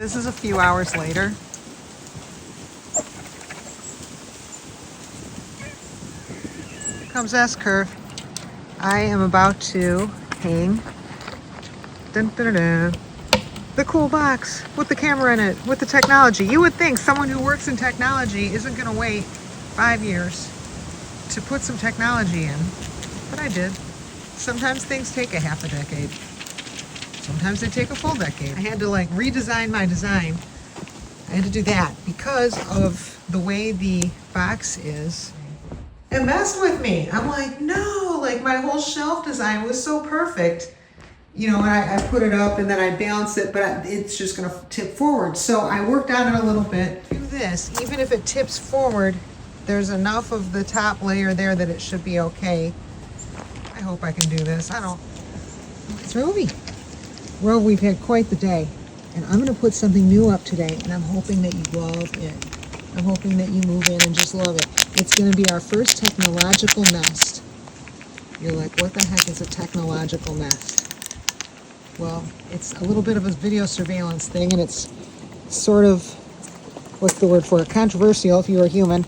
This is a few hours later. Comes S-curve. I am about to hang the cool box with the camera in it, with the technology. You would think someone who works in technology isn't going to wait 5 years to put some technology in, but I did. Sometimes things take a half a decade. Sometimes they take a full decade. I had to redesign my design. I had to do that because of the way the box is. It messed with me. I'm like, no, my whole shelf design was so perfect. You know, and I put it up and then I balance it, but it's just gonna tip forward. So I worked on it a little bit. Do this, even if it tips forward, there's enough of the top layer there that it should be okay. I hope I can do this. It's Rovi. Rove, we've had quite the day, and I'm gonna put something new up today, and I'm hoping that you love it. I'm hoping that you move in and just love it. It's gonna be our first technological nest. You're like, what the heck is a technological nest? Well, it's a little bit of a video surveillance thing, and it's sort of, what's the word for it? Controversial if you're a human.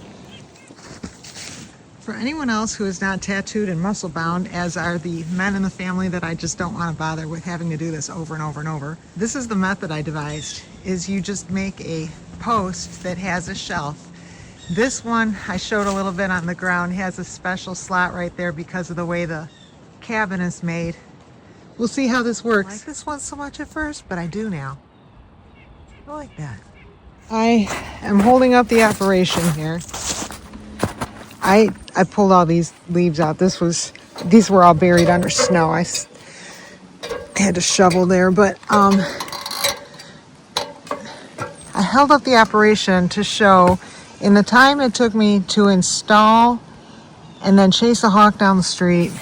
For anyone else who is not tattooed and muscle bound, as are the men in the family that I just don't want to bother with having to do this over and over and over, this is the method I devised, is you just make a post that has a shelf. This one I showed a little bit on the ground, has a special slot right there because of the way the cabin is made. We'll see how this works. I like this one so much at first, but I do now. I like that. I am holding up the operation here. I pulled all these leaves out. These were all buried under snow. I had to shovel there, but I held up the operation to show in the time it took me to install and then chase a hawk down the street,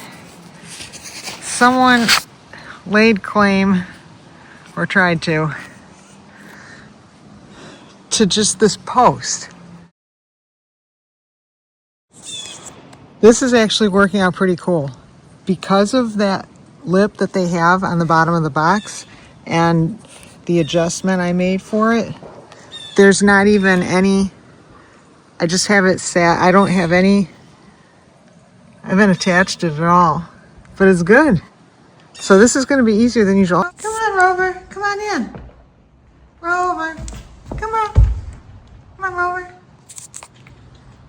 someone laid claim, or tried to just this post. This is actually working out pretty cool. Because of that lip that they have on the bottom of the box and the adjustment I made for it, there's not even any, I just have it sat, I haven't attached it at all, but it's good. So this is gonna be easier than usual. Oh, come on, Rover, come on in. Rover, come on. Come on, Rover.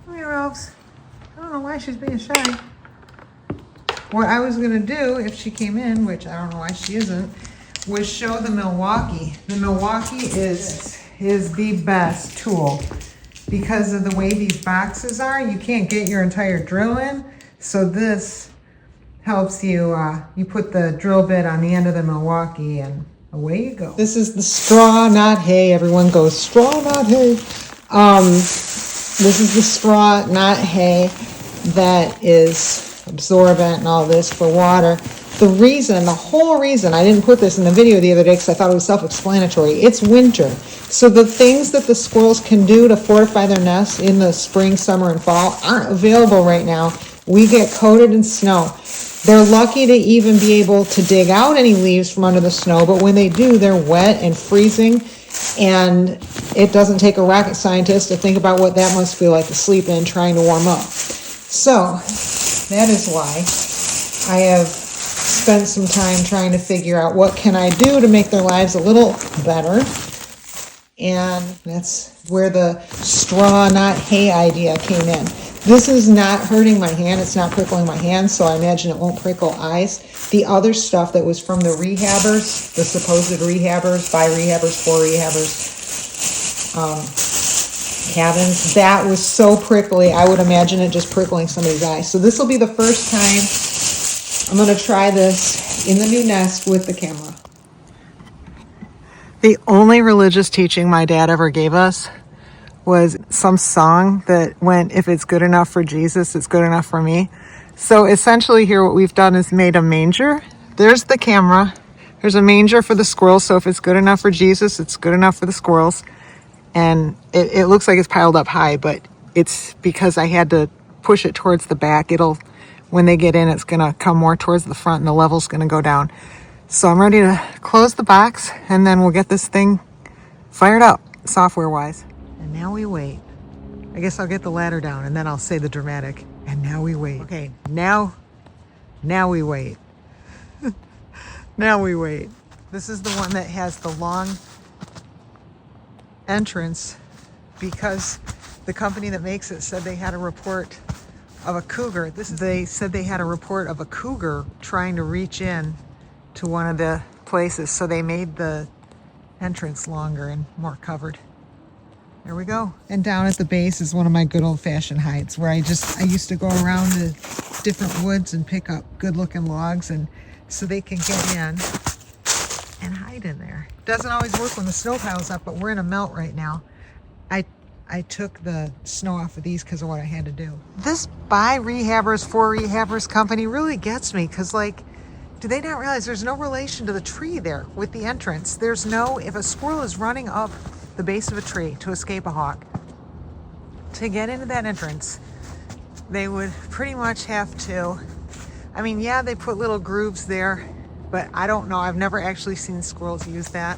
Come here, Robes. I don't know why she's being shy. What I was gonna do if she came in, which I don't know why she isn't, was show the Milwaukee. The Milwaukee is the best tool because of the way these boxes are. You can't get your entire drill in, so this helps you. You put the drill bit on the end of the Milwaukee and away you go. This is the straw, not hay. Everyone goes, straw, not hay. This is the straw, not hay, that is absorbent and all this for water. The whole reason, I didn't put this in the video the other day because I thought it was self-explanatory. It's winter. So the things that the squirrels can do to fortify their nests in the spring, summer, and fall aren't available right now. We get coated in snow. They're lucky to even be able to dig out any leaves from under the snow, but when they do, they're wet and freezing, and it doesn't take a rocket scientist to think about what that must feel like to sleep in trying to warm up. So that is why I have spent some time trying to figure out what can I do to make their lives a little better. And that's where the straw, not hay idea came in. This is not hurting my hand. It's not prickling my hand, so I imagine it won't prickle eyes. The other stuff that was from the rehabbers, the supposed rehabbers, by rehabbers, for rehabbers, cabins, that was so prickly, I would imagine it just prickling somebody's eyes. So this will be the first time I'm going to try this in the new nest with the camera. The only religious teaching my dad ever gave us was some song that went, if it's good enough for Jesus, it's good enough for me. So essentially here what we've done is made a manger. There's the camera. There's a manger for the squirrels. So if it's good enough for Jesus, it's good enough for the squirrels. And it looks like it's piled up high, but it's because I had to push it towards the back. When they get in, it's gonna come more towards the front and the level's gonna go down. So I'm ready to close the box and then we'll get this thing fired up, software-wise. And now we wait. I guess I'll get the ladder down and then I'll say the dramatic. And now we wait. Okay, now we wait. Now we wait. This is the one that has the long entrance because the company that makes it said they had a report of a cougar. They said they had a report of a cougar trying to reach in to one of the places, so they made the entrance longer and more covered. There we go. And down at the base is one of my good old-fashioned hides where I used to go around the different woods and pick up good-looking logs, and so they can get in and hide in there. Doesn't always work when the snow piles up, but we're in a melt right now. I took the snow off of these because of what I had to do. This by rehabbers for rehabbers company really gets me because, like, do they not realize there's no relation to the tree there with the entrance? There's no, if a squirrel is running up the base of a tree to escape a hawk, to get into that entrance, they would pretty much have to, I mean, yeah, they put little grooves there, but I don't know. I've never actually seen squirrels use that.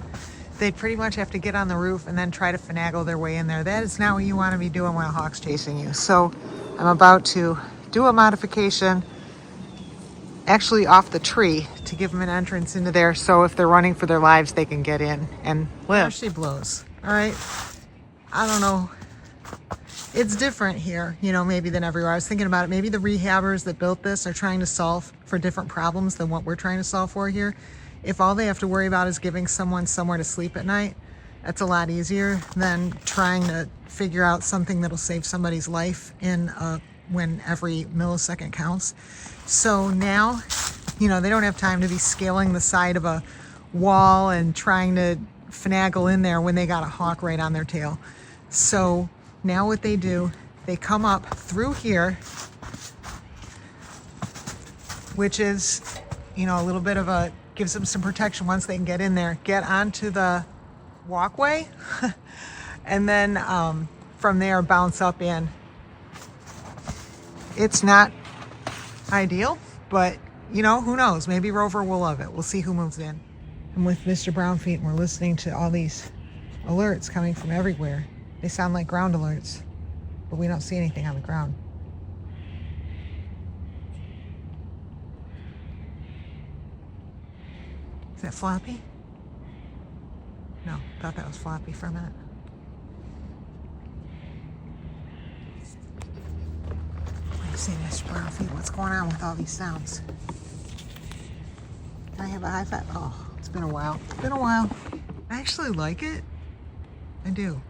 They'd pretty much have to get on the roof and then try to finagle their way in there. That is not what you want to be doing when a hawk's chasing you. So I'm about to do a modification actually off the tree to give them an entrance into there, so if they're running for their lives, they can get in and live. There she blows. All right. I don't know. It's different here, you know, maybe than everywhere. I was thinking about it. Maybe the rehabbers that built this are trying to solve for different problems than what we're trying to solve for here. If all they have to worry about is giving someone somewhere to sleep at night, that's a lot easier than trying to figure out something that'll save somebody's life in when every millisecond counts. So now, you know, they don't have time to be scaling the side of a wall and trying to finagle in there when they got a hawk right on their tail. So now what they do, they come up through here, which is, you know, a little bit of a, gives them some protection once they can get in there, get onto the walkway, and then from there bounce up in. It's not ideal, but you know, who knows? Maybe Rover will love it. We'll see who moves in. I'm with Mr. Brownfeet and we're listening to all these alerts coming from everywhere. They sound like ground alerts, but we don't see anything on the ground. Is that Floppy? No, thought that was Floppy for a minute. What do you say, Mr. Brownfeet? What's going on with all these sounds? Can I have a high five? Oh, it's been a while. It's been a while. I actually like it. I do.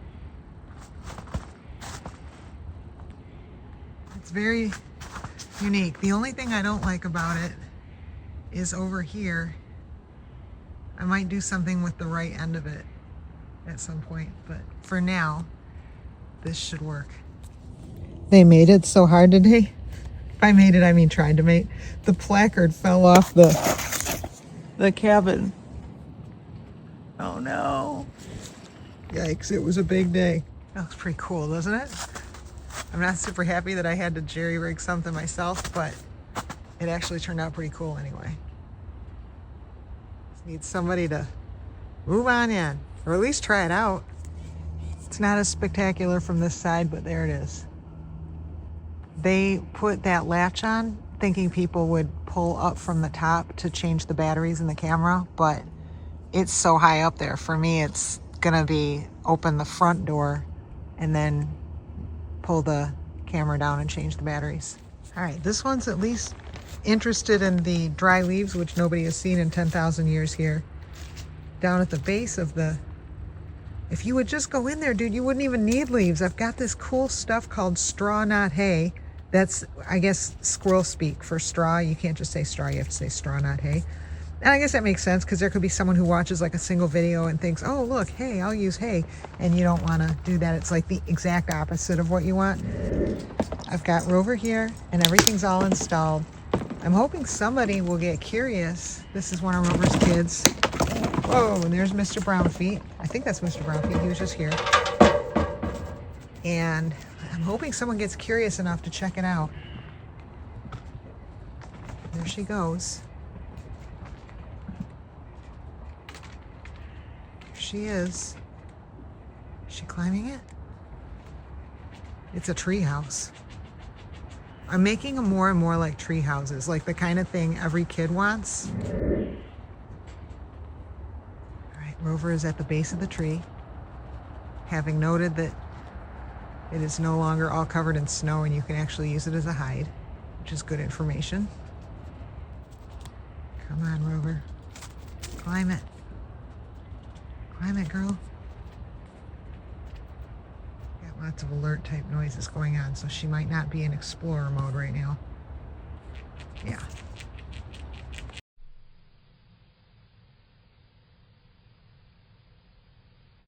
It's very unique. The only thing I don't like about it is over here. I might do something with the right end of it at some point, but for now, this should work. They made it so hard today. By made it, I mean tried to make. The placard fell off the cabin. Oh no. Yikes, it was a big day. That looks pretty cool, doesn't it? I'm not super happy that I had to jerry-rig something myself, but it actually turned out pretty cool anyway. Just need somebody to move on in, or at least try it out. It's not as spectacular from this side, but there it is. They put that latch on thinking people would pull up from the top to change the batteries in the camera, but it's so high up there. For me, it's gonna be open the front door and then pull the camera down and change the batteries. All right, this one's at least interested in the dry leaves, which nobody has seen in 10,000 years here. Down at the base of the, if you would just go in there, dude, you wouldn't even need leaves. I've got this cool stuff called straw, not hay. That's, I guess, squirrel speak for straw. You can't just say straw, you have to say straw, not hay. And I guess that makes sense because there could be someone who watches like a single video and thinks, oh, look, hey, I'll use hay. And you don't want to do that. It's like the exact opposite of what you want. I've got Rover here and everything's all installed. I'm hoping somebody will get curious. This is one of Rover's kids. Whoa, and there's Mr. Brownfeet. I think that's Mr. Brownfeet. He was just here. And I'm hoping someone gets curious enough to check it out. There she goes. She is. Is she climbing it? It's a tree house. I'm making them more and more like tree houses, like the kind of thing every kid wants. All right, Rover is at the base of the tree, having noted that it is no longer all covered in snow and you can actually use it as a hide, which is good information. Come on, Rover. Climb it. Climb it, girl. Got lots of alert type noises going on, so she might not be in explorer mode right now. Yeah,